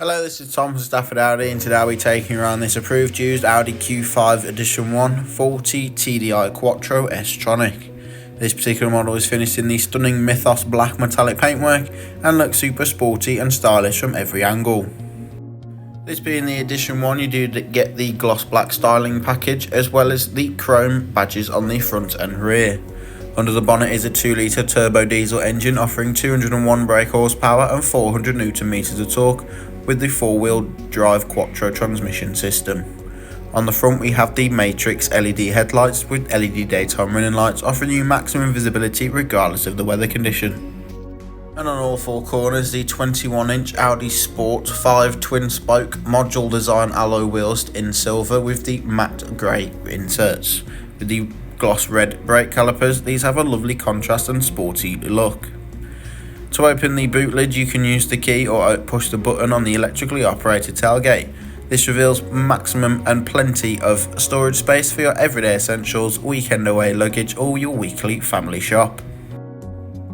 Hello, this is Tom from Stafford Audi, and today I'll be taking around this approved used Audi Q5 Edition 140 TDI Quattro S Tronic. This particular model is finished in the stunning Mythos black metallic paintwork and looks super sporty and stylish from every angle. This being the Edition 1, you do get the gloss black styling package as well as the chrome badges on the front and rear. Under the bonnet is a 2-litre turbo diesel engine offering 201 brake horsepower and 400 Nm of torque with the 4-wheel drive Quattro transmission system. On the front we have the Matrix LED headlights with LED daytime running lights offering you maximum visibility regardless of the weather condition. And on all four corners the 21-inch Audi Sport 5 twin-spoke module design alloy wheels in silver with the matte grey inserts. With the gloss red brake calipers, these have a lovely contrast and sporty look. To open the boot lid you can use the key or push the button on the electrically operated tailgate. This reveals maximum and plenty of storage space for your everyday essentials, weekend away luggage or your weekly family shop.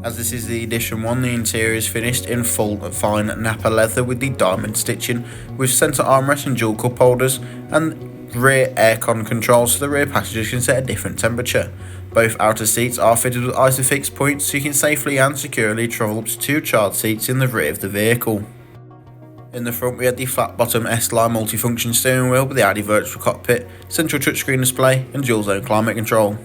As this is the Edition 1, the interior is finished in full fine Napa leather with the diamond stitching with centre armrest and dual cup holders and rear aircon controls so the rear passengers can set a different temperature. Both outer seats are fitted with Isofix points so you can safely and securely travel up to 2 child seats in the rear of the vehicle. In the front we had the flat bottom S-Line multifunction steering wheel with the Audi virtual cockpit, central touchscreen display and dual zone climate control.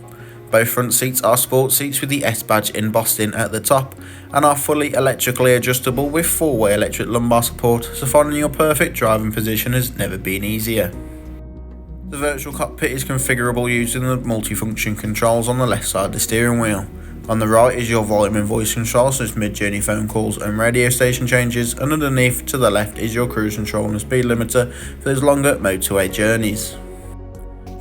Both front seats are sport seats with the S badge embossed in at the top and are fully electrically adjustable with 4-way electric lumbar support, so finding your perfect driving position has never been easier. The virtual cockpit is configurable using the multifunction controls on the left side of the steering wheel. On the right is your volume and voice control such as mid-journey phone calls and radio station changes, and underneath to the left is your cruise control and speed limiter for those longer motorway journeys.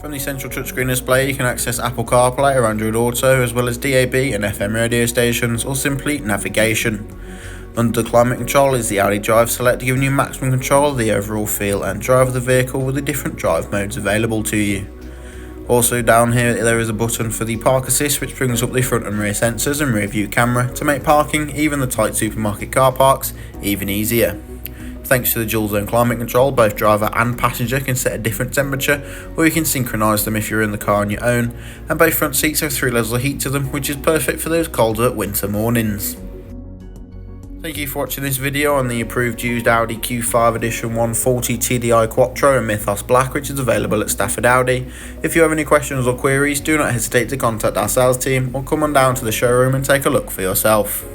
From the central touchscreen display you can access Apple CarPlay or Android Auto as well as DAB and FM radio stations or simply navigation. Under climate control is the Audi Drive Select, giving you maximum control of the overall feel and drive of the vehicle with the different drive modes available to you. Also down here there is a button for the Park Assist which brings up the front and rear sensors and rear view camera to make parking even the tight supermarket car parks even easier. Thanks to the dual zone climate control, both driver and passenger can set a different temperature or you can synchronise them if you're in the car on your own, and both front seats have 3 levels of heat to them which is perfect for those colder winter mornings. Thank you for watching this video on the approved used Audi Q5 Edition 140 TDI Quattro in Mythos Black, which is available at Stafford Audi. If you have any questions or queries, do not hesitate to contact our sales team or come on down to the showroom and take a look for yourself.